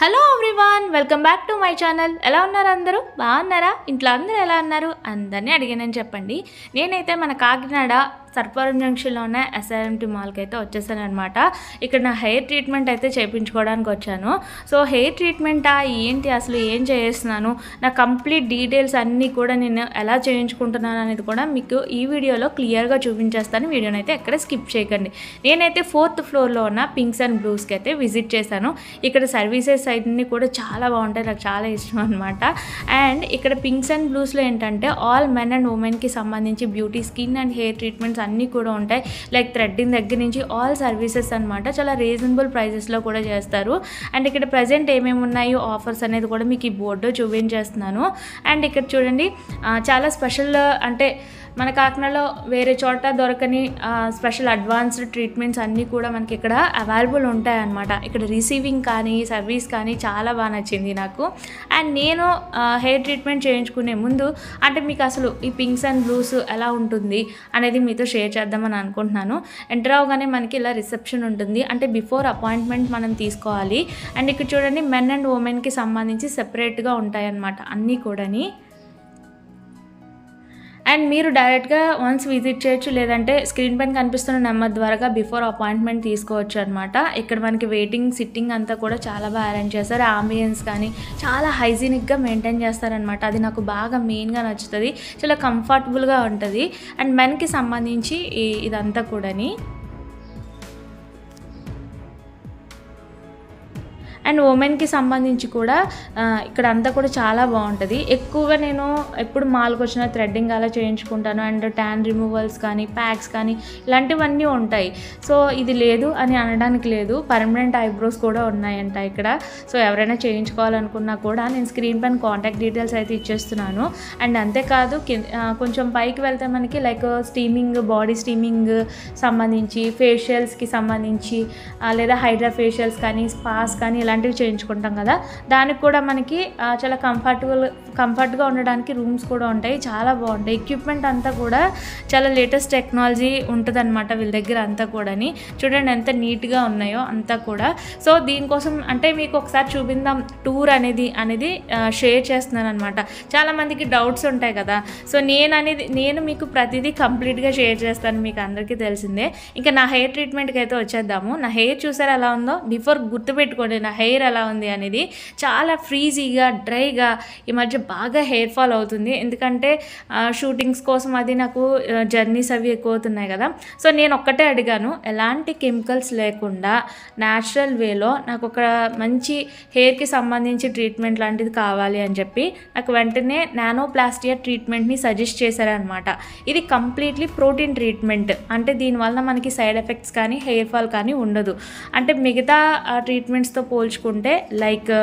Hello everyone, welcome back to my channel. ఎలా ఉన్నారు అందరూ? బాగున్నారా? ఇంట్లో అందరూ ఎలా ఉన్నారు? అందరినీ అడిగానని చెప్పండి. నేనైతే మన కాకినాడ సర్పవరం జంక్షన్లో ఉన్న SRMT మాల్కి అయితే వచ్చేసాను అనమాట. ఇక్కడ నా హెయిర్ ట్రీట్మెంట్ అయితే చేయించుకోవడానికి వచ్చాను. సో హెయిర్ ట్రీట్మెంటా ఏంటి, అసలు ఏం చేస్తున్నాను, నా కంప్లీట్ డీటెయిల్స్ అన్నీ కూడా నేను ఎలా చేయించుకుంటున్నాను అనేది కూడా మీకు ఈ వీడియోలో క్లియర్గా చూపించేస్తాను. వీడియోని అయితే ఎక్కడ స్కిప్ చేయకండి. నేనైతే 4th ఫ్లోర్లో ఉన్న పింక్స్ అండ్ బ్లూస్కి అయితే విజిట్ చేశాను. ఇక్కడ సర్వీసెస్ అన్నీ కూడా చాలా బాగుంటాయి, నాకు చాలా ఇష్టం అనమాట. అండ్ ఇక్కడ పింక్స్ అండ్ బ్లూస్లో ఏంటంటే ఆల్ మెన్ అండ్ ఉమెన్కి సంబంధించి beauty, skin and hair treatments అన్నీ కూడా ఉంటాయి. లైక్ థ్రెడ్డింగ్ దగ్గర నుంచి ఆల్ సర్వీసెస్ అనమాట. చాలా రీజనబుల్ ప్రైజెస్లో కూడా చేస్తారు. అండ్ ఇక్కడ ప్రజెంట్ ఏమేమి ఉన్నాయో ఆఫర్స్ అనేది కూడా మీకు ఈ బోర్డు చూపించేస్తున్నాను. అండ్ ఇక్కడ చూడండి, చాలా స్పెషల్, అంటే మన కాకినాడలో వేరే చోట దొరకని స్పెషల్ అడ్వాన్స్డ్ ట్రీట్మెంట్స్ అన్నీ కూడా మనకి ఇక్కడ అవైలబుల్ ఉంటాయన్నమాట. ఇక్కడ రిసీవింగ్ కానీ సర్వీస్ కానీ చాలా బాగా నచ్చింది నాకు. అండ్ నేను హెయిర్ ట్రీట్మెంట్ చేయించుకునే ముందు అంటే మీకు అసలు ఈ పింక్స్ అండ్ బ్లూస్ ఎలా ఉంటుంది అనేది మీతో షేర్ చేద్దామని అనుకుంటున్నాను. ఎంటర్ అవగానే మనకి ఇలా రిసెప్షన్ ఉంటుంది, అంటే బిఫోర్ అపాయింట్మెంట్ మనం తీసుకోవాలి. అండ్ ఇక్కడ చూడండి, మెన్ అండ్ ఉమెన్కి సంబంధించి సెపరేట్గా ఉంటాయన్నమాట అన్నీ కూడాని. అండ్ మీరు డైరెక్ట్గా వన్స్ విజిట్ చేయొచ్చు, లేదంటే స్క్రీన్ పైన కనిపిస్తున్న నెంబర్ ద్వారా బిఫోర్ అపాయింట్మెంట్ తీసుకోవచ్చు అనమాట. ఇక్కడ మనకి వెయిటింగ్, సిట్టింగ్ అంతా కూడా చాలా బాగా అరేంజ్ చేస్తారు. ఆంబియన్స్ కానీ చాలా హైజీనిక్గా మెయింటైన్ చేస్తారనమాట. అది నాకు బాగా మెయిన్గా నచ్చుతుంది. చాలా కంఫర్టబుల్గా ఉంటుంది. అండ్ మెన్కి సంబంధించి ఇదంతా కూడాని. అండ్ ఉమెన్కి సంబంధించి కూడా ఇక్కడ అంతా కూడా చాలా బాగుంటుంది. ఎక్కువగా నేను ఎప్పుడు మాల్కి వచ్చిన థ్రెడ్డింగ్ అలా చేయించుకుంటాను. అండ్ ట్యాన్ రిమూవల్స్ కానీ ప్యాక్స్ కానీ ఇలాంటివన్నీ ఉంటాయి. సో ఇది లేదు అని అనడానికి లేదు, పర్మనెంట్ ఐబ్రోస్ కూడా ఉన్నాయంట ఇక్కడ. సో ఎవరైనా చేయించుకోవాలనుకున్నా కూడా నేను స్క్రీన్ పైన కాంటాక్ట్ డీటెయిల్స్ అయితే ఇచ్చేస్తున్నాను. అండ్ అంతేకాదు కొంచెం పైకి వెళ్తే మనకి లైక్ స్టీమింగ్, బాడీ స్టీమింగ్ సంబంధించి, ఫేషియల్స్కి సంబంధించి, లేదా హైడ్రా ఫేషియల్స్ కానీ స్పాస్ కానీ ఇలాంటివి చేయించుకుంటాం కదా, దానికి కూడా మనకి చాలా కంఫర్ట్గా ఉండడానికి రూమ్స్ కూడా ఉంటాయి. చాలా బాగుంటాయి. ఎక్విప్మెంట్ అంతా కూడా చాలా లేటెస్ట్ టెక్నాలజీ ఉంటుంది అనమాట వీళ్ళ దగ్గర అంతా కూడాని. చూడండి ఎంత నీట్గా ఉన్నాయో అంతా కూడా. సో దీనికోసం అంటే మీకు ఒకసారి చూపిందాం టూర్ అనేది షేర్ చేస్తున్నాను అనమాట. చాలామందికి డౌట్స్ ఉంటాయి కదా. సో నేను మీకు ప్రతిదీ కంప్లీట్గా షేర్ చేస్తాను, మీకు అందరికీ తెలిసిందే. ఇంకా నా హెయిర్ ట్రీట్మెంట్కి అయితే వచ్చేద్దాము. నా హెయిర్ చూసారా ఎలా ఉందో? బిఫోర్ గుర్తుపెట్టుకోండి నా హెయిర్ ఎలా ఉంది అనేది. చాలా ఫ్రీజీగా, డ్రైగా, ఈ మధ్య బాగా హెయిర్ ఫాల్ అవుతుంది. ఎందుకంటే షూటింగ్స్ కోసం అది నాకు జర్నీస్ అవి ఎక్కువ అవుతున్నాయి కదా. సో నేను ఒక్కటే అడిగాను, ఎలాంటి కెమికల్స్ లేకుండా న్యాచురల్ వేలో నాకు ఒక మంచి హెయిర్కి సంబంధించి ట్రీట్మెంట్ లాంటిది కావాలి అని చెప్పి నాకు వెంటనే నానోప్లాస్టియా ట్రీట్మెంట్ని సజెస్ట్ చేశారనమాట. ఇది కంప్లీట్లీ ప్రోటీన్ ట్రీట్మెంట్, అంటే దీనివల్ల మనకి సైడ్ ఎఫెక్ట్స్ కానీ హెయిర్ ఫాల్ కానీ ఉండదు. అంటే మిగతా ట్రీట్మెంట్స్తో పోల్చుకుంటే లైక్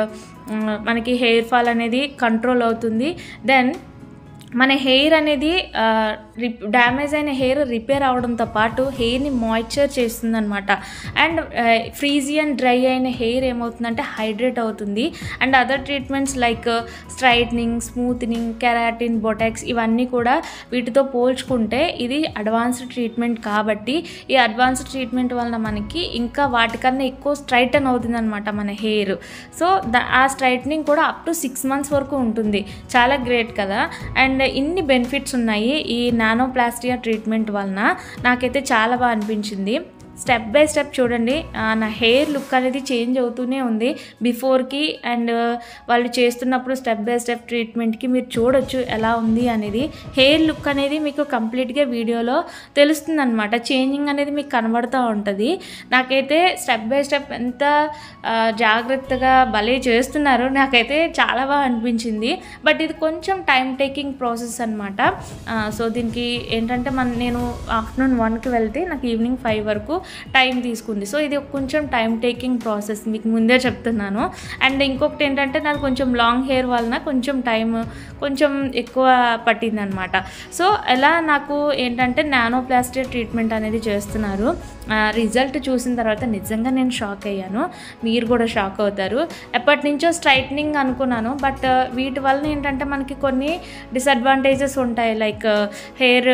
మనకి హెయిర్ ఫాల్ అనేది కంట్రోల్ అవుతుంది. దెన్ మన హెయిర్ అనేది డ్యామేజ్ అయిన హెయిర్ రిపేర్ అవడంతో పాటు హెయిర్ని మాయిశ్చర్ చేస్తుంది అనమాట. అండ్ ఫ్రీజీ అండ్ డ్రై అయిన హెయిర్ ఏమవుతుందంటే హైడ్రేట్ అవుతుంది. And other treatments like straightening, smoothening, keratin, Botox ఇవన్నీ కూడా వీటితో పోల్చుకుంటే ఇది అడ్వాన్స్డ్ ట్రీట్మెంట్ కాబట్టి ఈ అడ్వాన్స్డ్ ట్రీట్మెంట్ వలన మనకి ఇంకా వాటికన్నా ఎక్కువ స్ట్రైటన్ అవుతుంది అనమాట మన హెయిర్. సో ఆ స్ట్రైట్నింగ్ కూడా అప్ టు 6 months వరకు ఉంటుంది. చాలా గ్రేట్ కదా. అండ్ ఇన్ని బెనిఫిట్స్ ఉన్నాయి ఈ నానోప్లాస్టియా ట్రీట్మెంట్ వలన. నాకైతే చాలా బాగా అనిపించింది. స్టెప్ బై స్టెప్ చూడండి, నా హెయిర్ లుక్ అనేది చేంజ్ అవుతూనే ఉంది బిఫోర్కి. అండ్ వాళ్ళు చేస్తున్నప్పుడు స్టెప్ బై స్టెప్ ట్రీట్మెంట్కి మీరు చూడొచ్చు ఎలా ఉంది అనేది. హెయిర్ లుక్ అనేది మీకు కంప్లీట్గా వీడియోలో తెలుస్తుంది అనమాట. చేంజింగ్ అనేది మీకు కనబడుతూ ఉంటుంది. నాకైతే స్టెప్ బై స్టెప్ ఎంత జాగ్రత్తగా భలే చేస్తున్నారు, నాకైతే చాలా బాగా అనిపించింది. బట్ ఇది కొంచెం టైం టేకింగ్ ప్రాసెస్ అనమాట. సో దీనికి ఏంటంటే నేను ఆఫ్టర్నూన్ 1కి వెళ్తే నాకు ఈవినింగ్ 5 వరకు టైం తీసుకుంది. సో ఇది కొంచెం టైం టేకింగ్ ప్రాసెస్, మీకు ముందే చెప్తున్నాను. అండ్ ఇంకొకటి ఏంటంటే నాకు కొంచెం లాంగ్ హెయిర్ వలన కొంచెం ఎక్కువ పట్టింది అనమాట. సో ఎలా నాకు ఏంటంటే నానోప్లాస్టియా ట్రీట్మెంట్ అనేది చేస్తున్నారు. రిజల్ట్ చూసిన తర్వాత నిజంగా నేను షాక్ అయ్యాను. మీరు కూడా షాక్ అవుతారు. ఎప్పటి నుంచో స్ట్రైట్నింగ్ అనుకున్నాను, బట్ వీటి వల్ల ఏంటంటే మనకి కొన్ని డిసడ్వాంటేజెస్ ఉంటాయి. లైక్ హెయిర్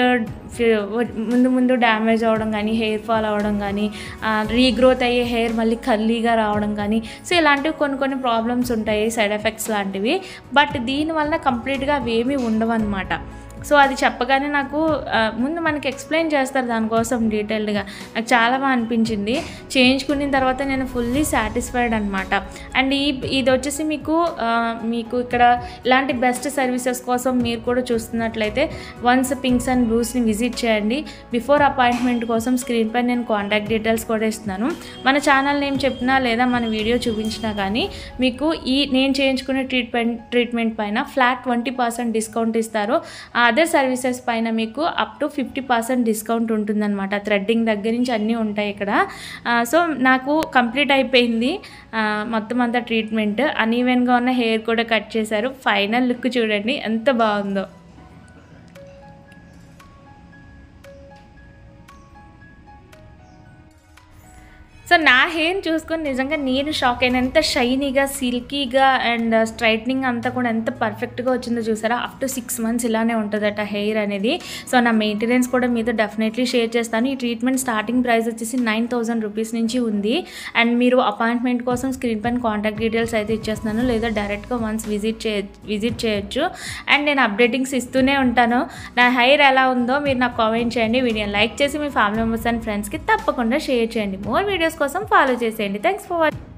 ముందు డ్యామేజ్ అవ్వడం కానీ, హెయిర్ ఫాల్ అవ్వడం కానీ, రీగ్రోత్ అయ్యే హెయిర్ మళ్ళీ కర్లీగా రావడం కానీ, సో ఇలాంటివి కొన్ని ప్రాబ్లమ్స్ ఉంటాయి, సైడ్ ఎఫెక్ట్స్ లాంటివి. బట్ దీనివల్ల కంప్లీట్గా అవి ఏమీ ఉండవు అనమాట. సో అది చెప్పగానే నాకు ముందు మనకి ఎక్స్ప్లెయిన్ చేస్తారు దానికోసం డీటెయిల్డ్గా. నాకు చాలా బాగా అనిపించింది. చేయించుకున్న తర్వాత నేను ఫుల్లీ సాటిస్ఫైడ్ అనమాట. అండ్ ఇది వచ్చేసి మీకు ఇక్కడ ఇలాంటి బెస్ట్ సర్వీసెస్ కోసం మీరు కూడా చూస్తున్నట్లయితే వన్స్ పింక్స్ అండ్ బ్లూస్ని విజిట్ చేయండి. బిఫోర్ అపాయింట్మెంట్ కోసం స్క్రీన్పై నేను కాంటాక్ట్ డీటెయిల్స్ కూడా ఇస్తున్నాను. మన ఛానల్ నేమ్ చెప్పినా లేదా మన వీడియో చూపించినా కానీ మీకు నేను చేయించుకునే ట్రీట్మెంట్ పైన ఫ్లాట్ 20% డిస్కౌంట్ ఇస్తారు. అదర్ సర్వీసెస్ పైన మీకు అప్ టు 50% డిస్కౌంట్ ఉంటుందన్నమాట. థ్రెడ్డింగ్ దగ్గర నుంచి అన్నీ ఉంటాయి ఇక్కడ. సో నాకు కంప్లీట్ అయిపోయింది మొత్తం అంతా ట్రీట్మెంట్. అన్ఈవెన్గా ఉన్న హెయిర్ కూడా కట్ చేశారు. ఫైనల్ లుక్ చూడండి ఎంత బాగుందో. సో నా హెయిర్ని చూసుకొని నిజంగా నేను షాక్ అయినా. ఎంత షైనీగా, సిల్కీగా అండ్ స్ట్రైట్నింగ్ అంతా కూడా ఎంత పర్ఫెక్ట్గా వచ్చిందో చూసారా. అప్ టు 6 months ఇలానే ఉంటుందట హెయిర్ అనేది. సో నా మెయింటెనెన్స్ కూడా మీతో డెఫినెట్లీ షేర్ చేస్తాను. ఈ ట్రీట్మెంట్ స్టార్టింగ్ ప్రైస్ వచ్చేసి 9,000 రూపీస్ నుంచి ఉంది. అండ్ మీరు అపాయింట్మెంట్ కోసం స్క్రీన్ పైన కాంటాక్ట్ డీటెయిల్స్ అయితే ఇచ్చేస్తున్నాను, లేదా డైరెక్ట్గా వన్స్ విజిట్ చేయొచ్చు. అండ్ నేను అప్డేటింగ్స్ ఇస్తూనే ఉంటాను. నా హెయిర్ ఎలా ఉందో మీరు నాకు కామెంట్ చేయండి. వీడియోని లైక్ చేసి మీ ఫ్యామిలీ మెంబర్స్ అండ్ ఫ్రెండ్స్కి తప్పకుండా షేర్ చేయండి. మోర్ వీడియోస్ కోసం ఫాలో చేసేయండి. Thanks for watching.